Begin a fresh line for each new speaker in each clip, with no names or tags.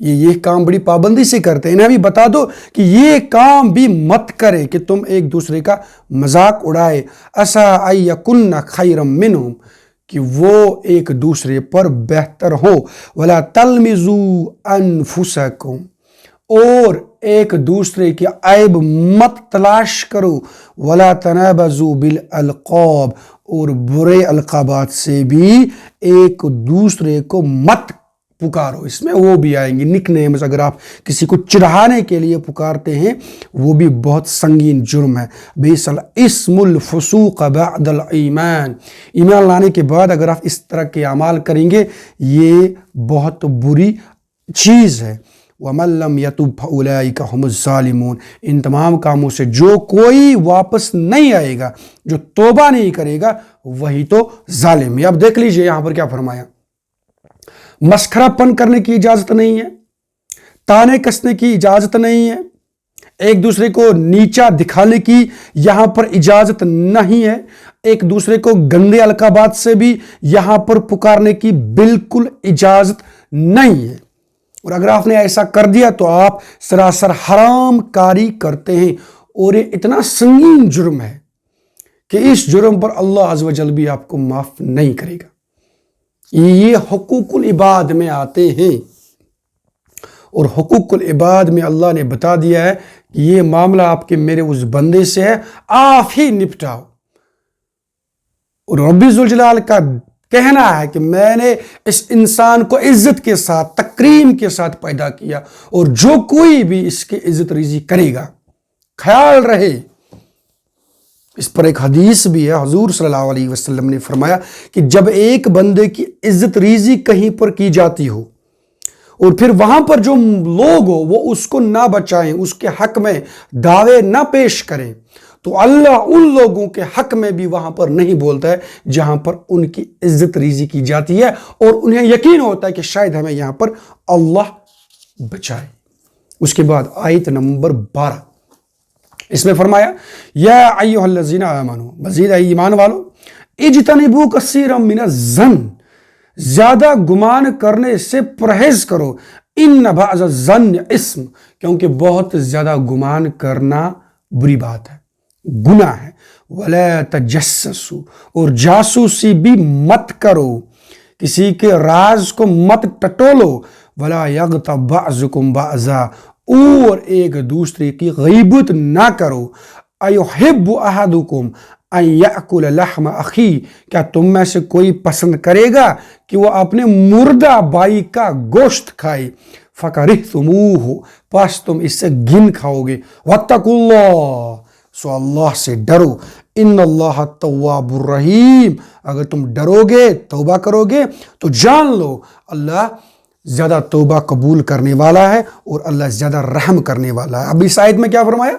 یہ کام بڑی پابندی سے کرتے ہیں. انہیں بھی بتا دو کہ یہ کام بھی مت کرے کہ تم ایک دوسرے کا مذاق اڑائے. اسا ان یکن خیرا منہم، کہ وہ ایک دوسرے پر بہتر ہو. ولا تلمزوا انفسکم، اور ایک دوسرے کے عیب مت تلاش کرو. ولا تنابزوا بالالقاب، اور برے القابات سے بھی ایک دوسرے کو مت پکارو. اس میں وہ بھی آئیں گے نک نیمز، اگر آپ کسی کو چڑھانے کے لیے پکارتے ہیں وہ بھی بہت سنگین جرم ہے. بئس الاسم الفسوق بعد الایمان، ایمان لانے کے بعد اگر آپ اس طرح کے اعمال کریں گے یہ بہت بری چیز ہے. وَمَن لَّمْ يَتُبْ فَأُولَٰئِكَ هُمُ الظَّالِمُونَ، ان تمام کاموں سے جو کوئی واپس نہیں آئے گا، جو توبہ نہیں کرے گا، وہی تو ظالم ہے. اب دیکھ لیجئے یہاں پر کیا فرمایا. مسخرہ پن کرنے کی اجازت نہیں ہے، تانے کسنے کی اجازت نہیں ہے، ایک دوسرے کو نیچا دکھانے کی یہاں پر اجازت نہیں ہے، ایک دوسرے کو گندے القابات سے بھی یہاں پر پکارنے کی بالکل اجازت نہیں ہے. اور اگر آپ نے ایسا کر دیا تو آپ سراسر حرام کاری کرتے ہیں، اور یہ اتنا سنگین جرم ہے کہ اس جرم پر اللہ عز و جل بھی آپ کو معاف نہیں کرے گا. یہ حقوق العباد میں آتے ہیں، اور حقوق العباد میں اللہ نے بتا دیا ہے کہ یہ معاملہ آپ کے میرے اس بندے سے ہے، آپ ہی نپٹاؤ. اور رب ذوالجلال کا کہنا ہے کہ میں نے اس انسان کو عزت کے ساتھ تکریم کے ساتھ پیدا کیا، اور جو کوئی بھی اس کی عزت ریزی کرے گا، خیال رہے. اس پر ایک حدیث بھی ہے، حضور صلی اللہ علیہ وسلم نے فرمایا کہ جب ایک بندے کی عزت ریزی کہیں پر کی جاتی ہو اور پھر وہاں پر جو لوگ ہو وہ اس کو نہ بچائیں، اس کے حق میں دعوے نہ پیش کریں، تو اللہ ان لوگوں کے حق میں بھی وہاں پر نہیں بولتا ہے جہاں پر ان کی عزت ریزی کی جاتی ہے، اور انہیں یقین ہوتا ہے کہ شاید ہمیں یہاں پر اللہ بچائے. اس کے بعد آیت نمبر 12، اس میں فرمایا یا ایھا الذین آمنوا، مزید ہے ایمان والو، اجتنبوا کثیرا من الظن، زیادہ گمان کرنے سے پرہیز کرو. ان بعض الظن اسم، کیونکہ بہت زیادہ گمان کرنا بری بات ہے، گناہ ہے. ولا تجسسوا، اور جاسوسی بھی مت کرو، کسی کے راز کو مت ٹٹولو. ولا یغتب بعضکم بعضا، اور ایک دوسرے کی غیبت نہ کرو. ایحب احدکم ان یأکل لحم اخی، کیا تم میں سے کوئی پسند کرے گا کہ وہ اپنے مردہ بھائی کا گوشت کھائے. فکرہتموہ، پس تم اس سے گن کھاؤ گے. واتقوا اللہ، سو اللہ سے ڈرو. ان اللہ تواب الرحیم، اگر تم ڈرو گے توبہ کرو گے تو جان لو اللہ زیادہ توبہ قبول کرنے والا ہے اور اللہ زیادہ رحم کرنے والا ہے. اب اس آیت میں کیا فرمایا؟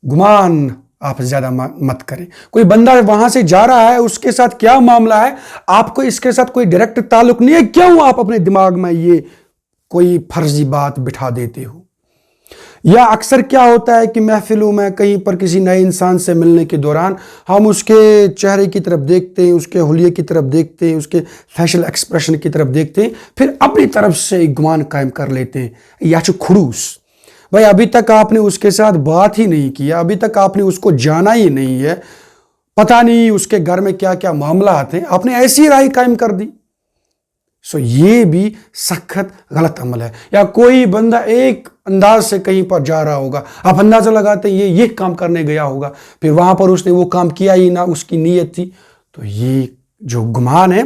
گمان آپ زیادہ مت کریں. کوئی بندہ وہاں سے جا رہا ہے، اس کے ساتھ کیا معاملہ ہے، آپ کو اس کے ساتھ کوئی ڈائریکٹ تعلق نہیں ہے، کیوں آپ اپنے دماغ میں یہ کوئی فرضی بات بٹھا دیتے ہو؟ یا اکثر کیا ہوتا ہے کہ محفلوں میں کہیں پر کسی نئے انسان سے ملنے کے دوران ہم اس کے چہرے کی طرف دیکھتے ہیں، اس کے حلیے کی طرف دیکھتے ہیں، اس کے فیشل ایکسپریشن کی طرف دیکھتے ہیں، پھر اپنی طرف سے ایک گمان قائم کر لیتے ہیں. یا کھڑوس، بھائی ابھی تک آپ نے اس کے ساتھ بات ہی نہیں کیا، ابھی تک آپ نے اس کو جانا ہی نہیں ہے، پتہ نہیں اس کے گھر میں کیا کیا معاملات ہیں، آپ نے ایسی رائے قائم کر دی. سو یہ بھی سخت غلط عمل ہے. یا کوئی بندہ ایک انداز سے کہیں پر جا رہا ہوگا، آپ اندازہ لگاتے ہیں یہ کام کرنے گیا ہوگا، پھر وہاں پر اس نے وہ کام کیا ہی نہ، اس کی نیت تھی. تو یہ جو گمان ہے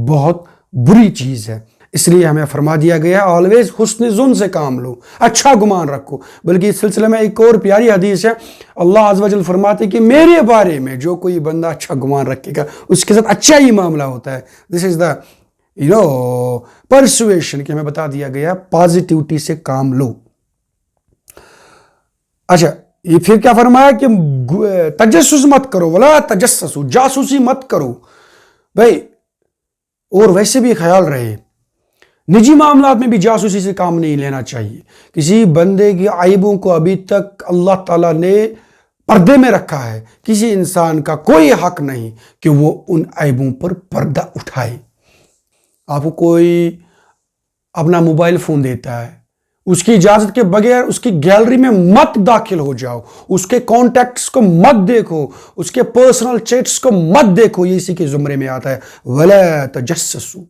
بہت بری چیز ہے. اس لیے ہمیں فرما دیا گیا آلویز حسن ظن سے کام لو، اچھا گمان رکھو. بلکہ اس سلسلے میں ایک اور پیاری حدیث ہے، اللہ عز و جل فرماتے کہ میرے بارے میں جو کوئی بندہ اچھا گمان رکھے گا اس کے ساتھ اچھا ہی معاملہ ہوتا ہے. دس از دا پرسویشن، کہ ہمیں بتا دیا گیا پازیٹیوٹی سے کام لو. اچھا یہ پھر کیا فرمایا کہ تجسس مت کرو، ولا تجسسوا، جاسوسی مت کرو. بھائی اور ویسے بھی خیال رہے نجی معاملات میں بھی جاسوسی سے کام نہیں لینا چاہیے. کسی بندے کی عیبوں کو ابھی تک اللہ تعالیٰ نے پردے میں رکھا ہے، کسی انسان کا کوئی حق نہیں کہ وہ ان عیبوں پر پردہ اٹھائے. آپ کو کوئی اپنا موبائل فون دیتا ہے، اس کی اجازت کے بغیر اس کی گیلری میں مت داخل ہو جاؤ، اس کے کانٹیکٹس کو مت دیکھو، اس کے پرسنل چیٹس کو مت دیکھو، یہ اسی کے زمرے میں آتا ہے وَلَا تَجَسَّسُوا،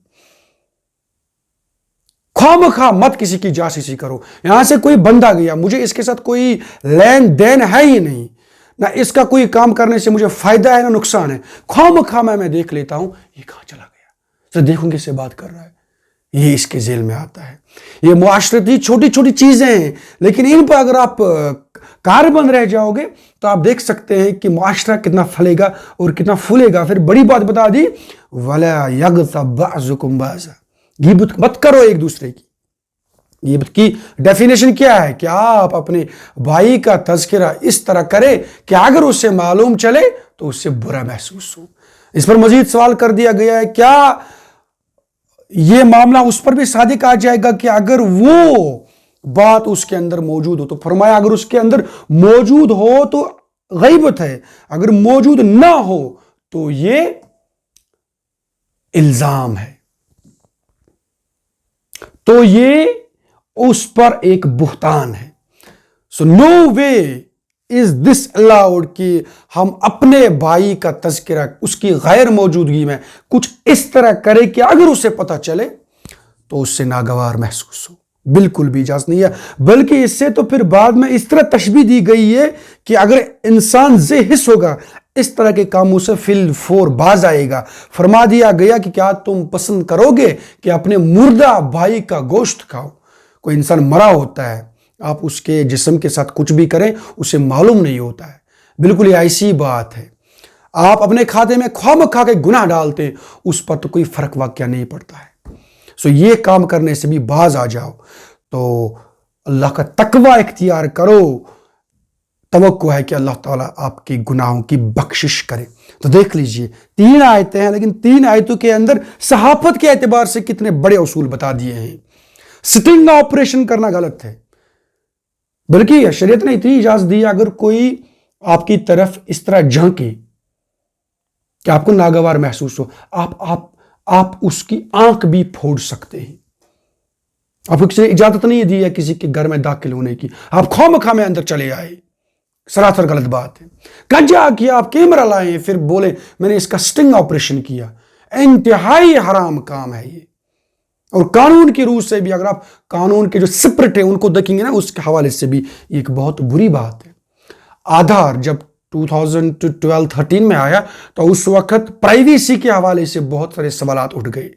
خواہ مت کسی کی جاسوسی کرو۔ یہاں سے کوئی بندہ گیا، مجھے اس کے ساتھ کوئی لین دین ہے ہی نہیں، نہ اس کا کوئی کام کرنے سے مجھے فائدہ ہے نہ نقصان ہے، خواہ میں دیکھ لیتا ہوں یہ کہاں چلا گیا، تو دیکھوں کس سے بات کر رہا ہے، یہ اس کے ذیل میں آتا ہے۔ یہ معاشرتی چھوٹی چھوٹی چیزیں ہیں، لیکن ان پر اگر آپ کاربند رہ جاؤ گے تو آپ دیکھ سکتے ہیں کہ معاشرہ کتنا پھلے گا اور کتنا پھولے گا۔ پھر بڑی بات بتا دی وَلَا يَغْتَبْ بَعْضُكُمْ بَعْضًا، غیبت مت کرو ایک دوسرے کی۔ غیبت کی ڈیفینیشن کیا ہے کہ آپ اپنے بھائی کا تذکرہ اس طرح کرے کہ اگر اسے معلوم چلے تو اس سے برا محسوس ہو۔ اس پر مزید سوال کر دیا گیا ہے کیا یہ معاملہ اس پر بھی صادق آ جائے گا کہ اگر وہ بات اس کے اندر موجود ہو؟ تو فرمایا اگر اس کے اندر موجود ہو تو غیبت ہے، اگر موجود نہ ہو تو یہ الزام ہے، تو یہ اس پر ایک بہتان ہے۔ سو نو وے از دس الاؤڈ کہ ہم اپنے بھائی کا تذکرہ اس کی غیر موجودگی میں کچھ اس طرح کرے کہ اگر اسے پتہ چلے تو اس سے ناگوار محسوس ہو، بالکل بھی اجازت نہیں ہے۔ بلکہ اس سے تو پھر بعد میں اس طرح تشبیہ دی گئی ہے کہ اگر انسان ذی حس ہوگا اس طرح کے کاموں سے فی الفور باز آئے گا۔ فرما دیا گیا کہ کیا تم پسند کرو گے کہ اپنے مردہ بھائی کا گوشت کھاؤ؟ کوئی انسان مرا ہوتا ہے، آپ اس کے جسم کے ساتھ کچھ بھی کریں اسے معلوم نہیں ہوتا ہے، بالکل یہ ایسی بات ہے۔ آپ اپنے کھاتے میں خواہ کے گناہ ڈالتے ہیں، اس پر تو کوئی فرق واقعہ نہیں پڑتا ہے۔ سو یہ کام کرنے سے بھی باز آ جاؤ، تو اللہ کا تقوی اختیار کرو، توقع ہے کہ اللہ تعالیٰ آپ کے گناہوں کی بخشش کرے۔ تو دیکھ لیجئے 3 آیتیں ہیں، لیکن 3 آیتوں کے اندر صحافت کے اعتبار سے کتنے بڑے اصول بتا دیے ہیں۔ سٹنگ آپریشن کرنا غلط ہے، بلکہ شریعت نے اتنی اجازت دی اگر کوئی آپ کی طرف اس طرح جھانکے کہ آپ کو ناگوار محسوس ہو، آپ اس کی آنکھ بھی پھوڑ سکتے ہیں۔ آپ کو کسی نے اجازت نہیں دی ہے کسی کے گھر میں داخل ہونے کی، آپ خواہ میں اندر چلے آئے، سراسر غلط بات ہے۔ کجا کیا آپ کیمرہ لائیں پھر بولے میں نے اس کا سٹنگ آپریشن کیا، انتہائی حرام کام ہے یہ۔ اور قانون کی روح سے بھی اگر آپ قانون کے جو سپرٹ ہیں ان کو دیکھیں گے نا، اس کے حوالے سے بھی یہ ایک بہت بری بات ہے۔ آدھار جب 2012-13 میں آیا تو اس وقت پرائیویسی کے حوالے سے بہت سارے سوالات اٹھ گئے۔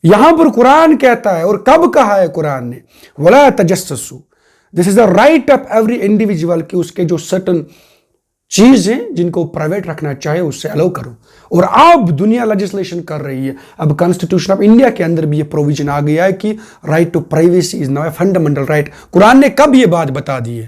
یہاں پر قرآن کہتا ہے، اور کب کہا ہے قرآن نے، وَلَا تَجَسَّسُوا، دس از the right of every individual کہ اس کے جو سرٹن چیز ہیں جن کو پرائیویٹ رکھنا چاہے اس سے الو کرو۔ اور اب دنیا لیجسلیشن کر رہی ہے، اب کانسٹیٹیوشن آف انڈیا کے اندر بھی یہ پروویژن آ گیا ہے کہ right to privacy is now a fundamental right. Quran نے کب یہ بات بتا دی ہے؟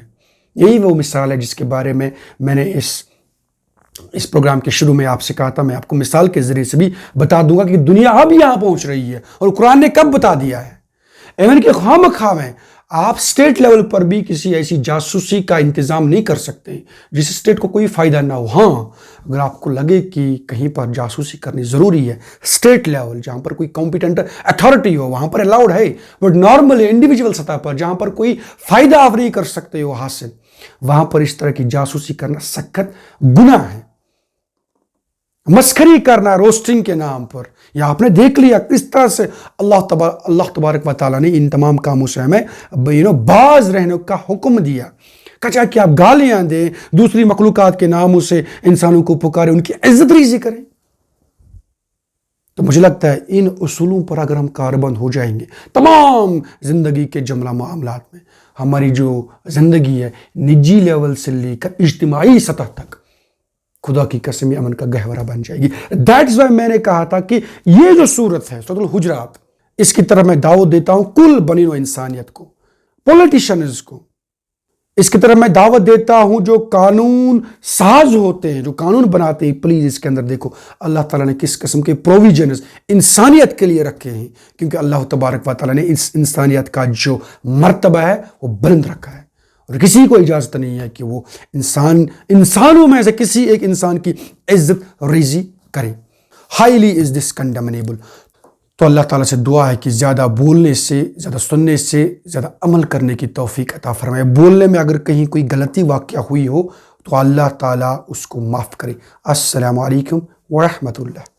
یہی وہ مثال ہے جس کے بارے میں میں نے اس پروگرام کے شروع میں آپ سے کہا تھا، میں آپ کو مثال کے ذریعے سے بھی بتا دوں گا کہ دنیا اب یہاں پہنچ رہی ہے، اور قرآن نے کب بتا دیا ہے۔ ایون کہ خواہ میں آپ سٹیٹ لیول پر بھی کسی ایسی جاسوسی کا انتظام نہیں کر سکتے جس سٹیٹ کو کوئی فائدہ نہ ہو۔ ہاں اگر آپ کو لگے کہ کہیں پر جاسوسی کرنی ضروری ہے، سٹیٹ لیول جہاں پر کوئی کمپیٹنٹ اتھارٹی ہو وہاں پر الاؤڈ ہے، بٹ نارمل انڈیویجول سطح پر جہاں پر کوئی فائدہ آپ نہیں کر سکتے ہو حاصل، وہاں پر اس طرح کی جاسوسی کرنا سخت گناہ ہے۔ مسخری کرنا روسٹنگ کے نام پر، یا آپ نے دیکھ لیا کس طرح سے اللہ تبارک و تعالیٰ نے ان تمام کاموں سے ہمیں باز رہنے کا حکم دیا۔ کچا کہ آپ گالیاں دیں، دوسری مخلوقات کے ناموں سے انسانوں کو پکاریں، ان کی عزت ریزی کریں۔ تو مجھے لگتا ہے ان اصولوں پر اگر ہم کاربند ہو جائیں گے تمام زندگی کے جملہ معاملات میں، ہماری جو زندگی ہے نجی لیول سے لے کر اجتماعی سطح تک خدا کی قسم امن کا گہورہ بن جائے گی۔ دیٹس وائی میں نے کہا تھا کہ یہ جو صورت ہے سورۃ الحجرات، اس کی طرف میں دعوت دیتا ہوں کل بنی نوع انسانیت کو، پولیٹیشنز کو، اس کی طرف میں دعوت دیتا ہوں جو قانون ساز ہوتے ہیں، جو قانون بناتے ہیں، پلیز اس کے اندر دیکھو اللہ تعالیٰ نے کس قسم کے پروویژنز انسانیت کے لیے رکھے ہیں، کیونکہ اللہ تبارک و تعالیٰ نے اس انسانیت کا جو مرتبہ ہے وہ بلند رکھا ہے، اور کسی کو اجازت نہیں ہے کہ وہ انسانوں میں سے کسی ایک انسان کی عزت ریزی کرے۔ ہائیلی از دس کنڈمنیبل۔ تو اللہ تعالیٰ سے دعا ہے کہ زیادہ بولنے سے، زیادہ سننے سے، زیادہ عمل کرنے کی توفیق عطا فرمائے۔ بولنے میں اگر کہیں کوئی غلطی واقعہ ہوئی ہو تو اللہ تعالیٰ اس کو معاف کرے۔ السلام علیکم ورحمۃ اللہ۔